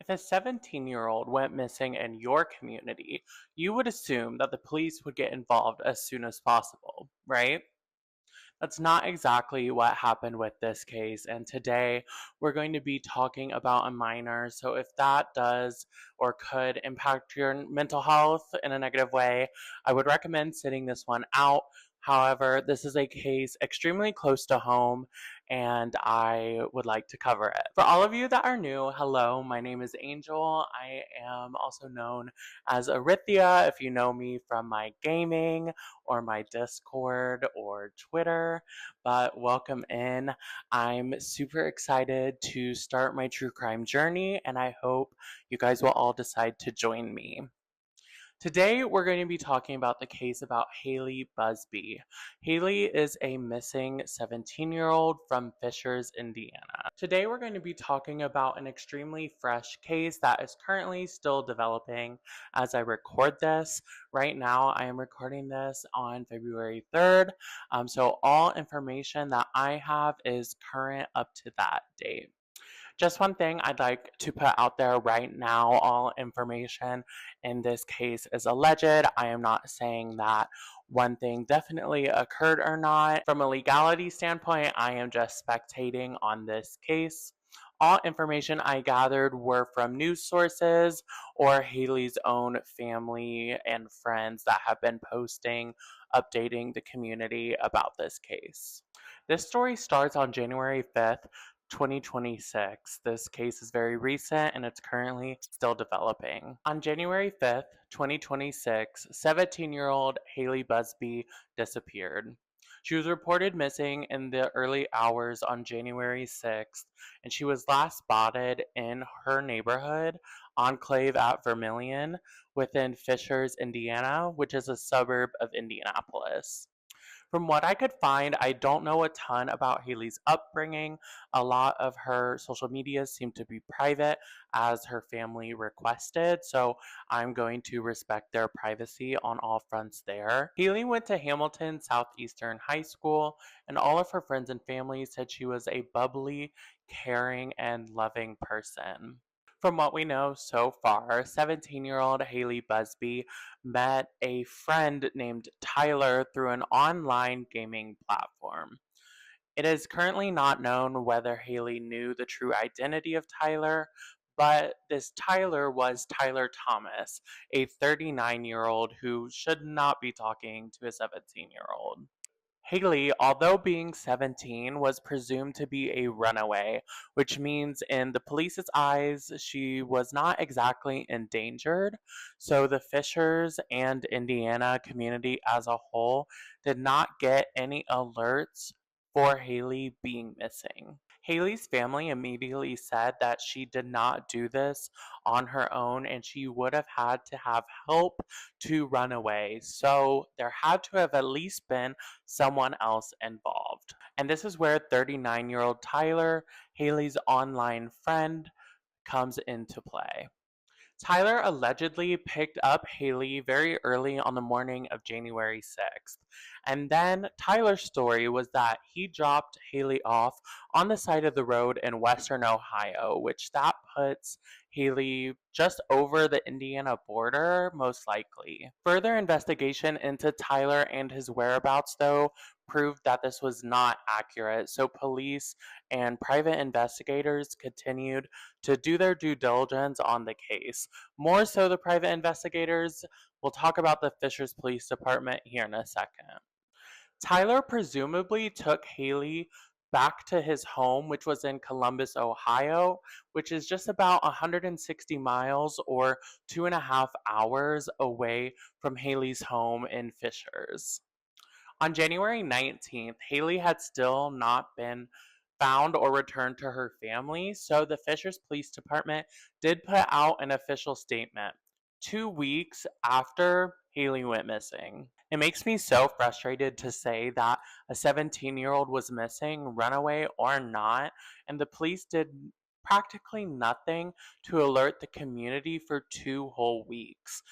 If a 17-year-old went missing in your community, you would assume that the police would get involved as soon as possible, right? That's not exactly what happened with this case, and today we're going to be talking about a minor. So, if that does or could impact your mental health in a negative way, I would recommend sitting this one out. However, this is a case extremely close to home, and I would like to cover it. For all of you that are new, hello, my name is Angel. I am also known as Arithia if you know me from my gaming or my Discord or Twitter, but welcome in. I'm super excited to start my true crime journey, and I hope you guys will all decide to join me. Today, we're going to be talking about the case about Hailey Buzbee. Hailey is a missing 17-year-old from Fishers, Indiana. Today, we're going to be talking about an extremely fresh case that is currently still developing as I record this. Right now, I am recording this on February 3rd, so all information that I have is current up to that date. Just one thing I'd like to put out there right now, all information in this case is alleged. I am not saying that one thing definitely occurred or not. From a legality standpoint, I am just spectating on this case. All information I gathered were from news sources or Hailey's own family and friends that have been posting, updating the community about this case. This story starts on January 5th, 2026. This case is very recent and it's currently still developing. On January 5th, 2026, 17-year-old Hailey Buzbee disappeared. She was reported missing in the early hours on January 6th, and she was last spotted in her neighborhood, Enclave at Vermilion, within Fishers, Indiana, which is a suburb of Indianapolis. From what I could find, I don't know a ton about Hailey's upbringing. A lot of her social media seem to be private as her family requested, so I'm going to respect their privacy on all fronts there. Hailey went to Hamilton Southeastern High School, and all of her friends and family said she was a bubbly, caring, and loving person. From what we know so far, 17-year-old Hailey Buzbee met a friend named Tyler through an online gaming platform. It is currently not known whether Hailey knew the true identity of Tyler, but this Tyler was Tyler Thomas, a 39-year-old who should not be talking to a 17-year-old. Hailey, although being 17, was presumed to be a runaway, which means in the police's eyes, she was not exactly endangered. So the Fishers and Indiana community as a whole did not get any alerts for Hailey being missing. Hailey's family immediately said that she did not do this on her own and she would have had to have help to run away. So there had to have at least been someone else involved. And this is where 39-year-old Tyler, Hailey's online friend, comes into play. Tyler allegedly picked up Hailey very early on the morning of January 6th. And then Tyler's story was that he dropped Hailey off on the side of the road in western Ohio, which that puts Hailey just over the Indiana border, most likely. Further investigation into Tyler and his whereabouts, though, proved that this was not accurate, so police and private investigators continued to do their due diligence on the case. More so, the private investigators. We'll talk about the Fishers Police Department here in a second. Tyler presumably took Hailey back to his home, which was in Columbus, Ohio, which is just about 160 miles or 2.5 hours away from Hailey's home in Fishers. On January 19th, Hailey had still not been found or returned to her family, so the Fishers Police Department did put out an official statement 2 weeks after Hailey went missing. It makes me so frustrated to say that a 17-year-old was missing, runaway or not, and the police did practically nothing to alert the community for 2 whole weeks.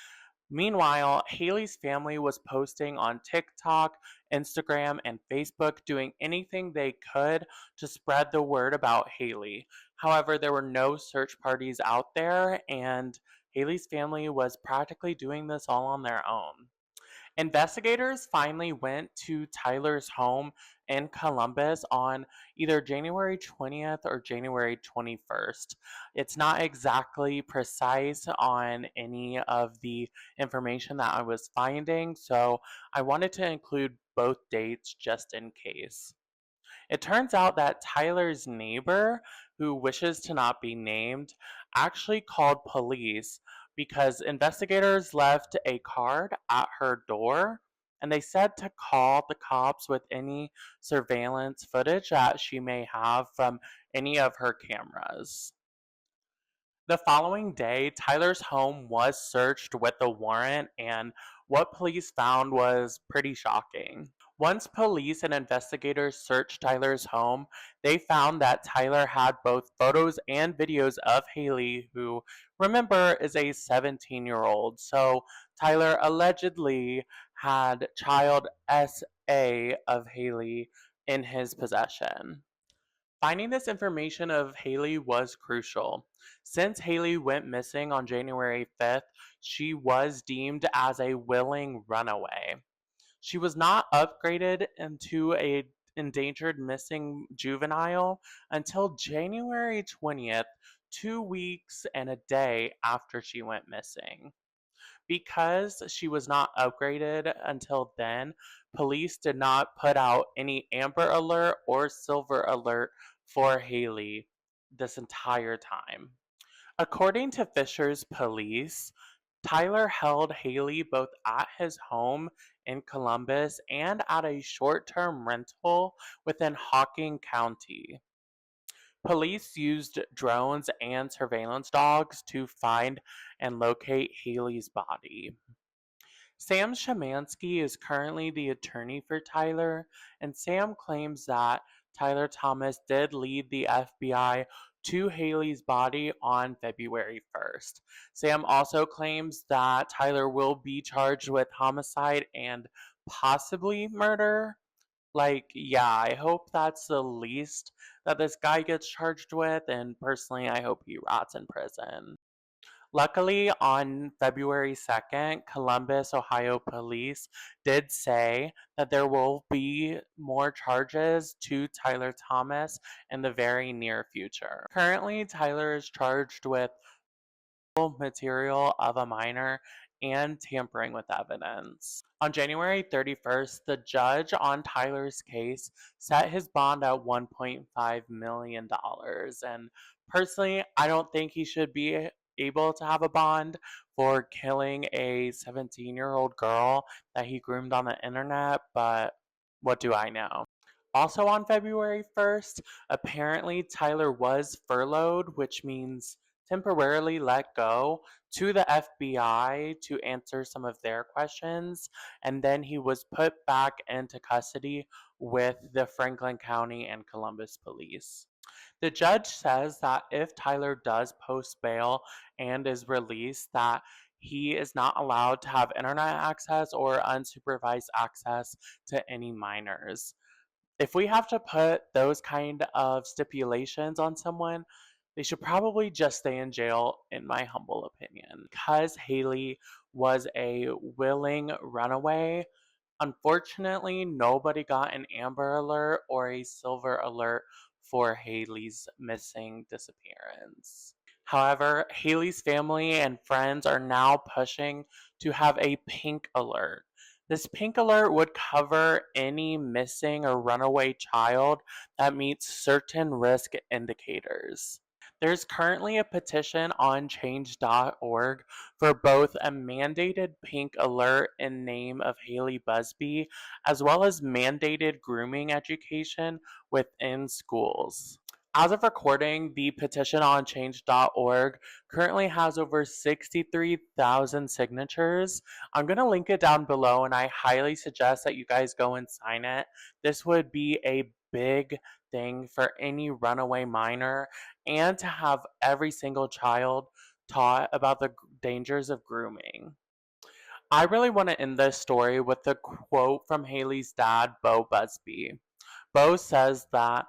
Meanwhile, Haley's family was posting on TikTok, Instagram, and Facebook, doing anything they could to spread the word about Haley. However, there were no search parties out there, and Haley's family was practically doing this all on their own. Investigators finally went to Tyler's home in Columbus on either January 20th or January 21st. It's not exactly precise on any of the information that I was finding, so I wanted to include both dates just in case. It turns out that Tyler's neighbor, who wishes to not be named, actually called police because investigators left a card at her door and they said to call the cops with any surveillance footage that she may have from any of her cameras. The following day, Tyler's home was searched with a warrant, and what police found was pretty shocking. Once police and investigators searched Tyler's home, they found that Tyler had both photos and videos of Hailey, who, remember, is a 17-year-old. So Tyler allegedly had child SA of Hailey in his possession. Finding this information of Hailey was crucial. Since Hailey went missing on January 5th, she was deemed as a willing runaway. She was not upgraded into a endangered missing juvenile until January 20th, 2 weeks and a day after she went missing. Because she was not upgraded until then, police did not put out any Amber Alert or Silver Alert for Hailey this entire time. According to Fisher's police, Tyler held Hailey both at his home in Columbus and at a short term rental within Hocking County. Police used drones and surveillance dogs to find and locate Hailey's body. Sam Shemansky is currently the attorney for Tyler, and Sam claims that Tyler Thomas did lead the FBI to Hailey's body on February 1st. Sam also claims that Tyler will be charged with homicide and possibly murder. Like, yeah, I hope that's the least that this guy gets charged with, and personally, I hope he rots in prison. Luckily, on February 2nd, Columbus, Ohio police did say that there will be more charges to Tyler Thomas in the very near future. Currently, Tyler is charged with material of a minor and tampering with evidence. On January 31st, the judge on Tyler's case set his bond at $1.5 million. And personally, I don't think he should be able to have a bond for killing a 17-year-old girl that he groomed on the internet, but what do I know? Also on February 1st, apparently Tyler was furloughed, which means temporarily let go, to the FBI to answer some of their questions, and then he was put back into custody with the Franklin County and Columbus police. The judge says that if Tyler does post bail and is released, that he is not allowed to have internet access or unsupervised access to any minors. If we have to put those kind of stipulations on someone, they should probably just stay in jail, in my humble opinion. Because Hailey was a willing runaway, unfortunately, nobody got an Amber Alert or a Silver Alert for Hailey's missing disappearance. However, Hailey's family and friends are now pushing to have a pink alert. This pink alert would cover any missing or runaway child that meets certain risk indicators. There's currently a petition on change.org for both a mandated pink alert in name of Hailey Buzbee, as well as mandated grooming education within schools. As of recording, the petition on change.org currently has over 63,000 signatures. I'm going to link it down below, and I highly suggest that you guys go and sign it. This would be a big thing for any runaway minor, and to have every single child taught about the dangers of grooming. I really want to end this story with a quote from Haley's dad, Buzbee. Bo says that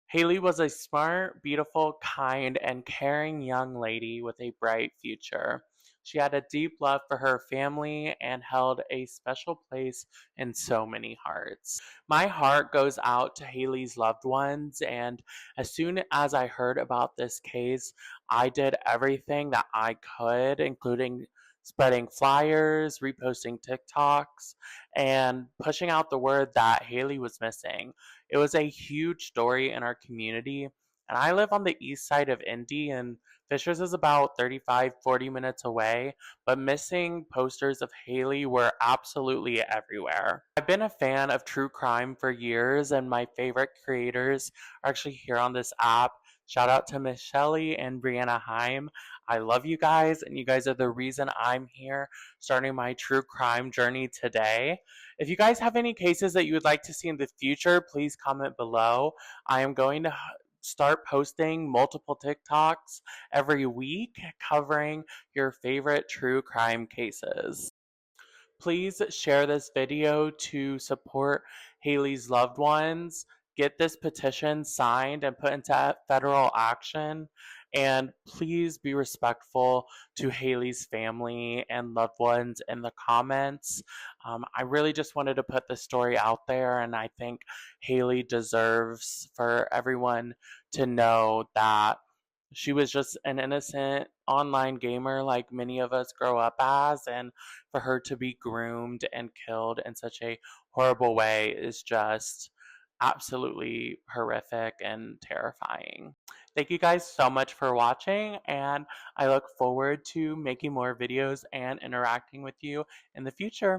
Hailey was a smart, beautiful, kind, and caring young lady with a bright future. She had a deep love for her family and held a special place in so many hearts. My heart goes out to Hailey's loved ones, and as soon as I heard about this case, I did everything that I could, including spreading flyers, reposting TikToks, and pushing out the word that Hailey was missing. It was a huge story in our community, and I live on the east side of Indy, and Fishers is about 35-40 minutes away, but missing posters of Hailey were absolutely everywhere. I've been a fan of true crime for years, and my favorite creators are actually here on this app. Shout out to Miss Shelley and Brianna Heim. I love you guys, and you guys are the reason I'm here starting my true crime journey today. If you guys have any cases that you would like to see in the future, please comment below. I am going to start posting multiple TikToks every week covering your favorite true crime cases. Please share this video to support Hailey's loved ones. Get this petition signed and put into federal action. And please be respectful to Hailey's family and loved ones in the comments. I really just wanted to put this story out there, and I think Hailey deserves for everyone to know that she was just an innocent online gamer like many of us grow up as, and for her to be groomed and killed in such a horrible way is just absolutely horrific and terrifying. Thank you guys so much for watching, and I look forward to making more videos and interacting with you in the future.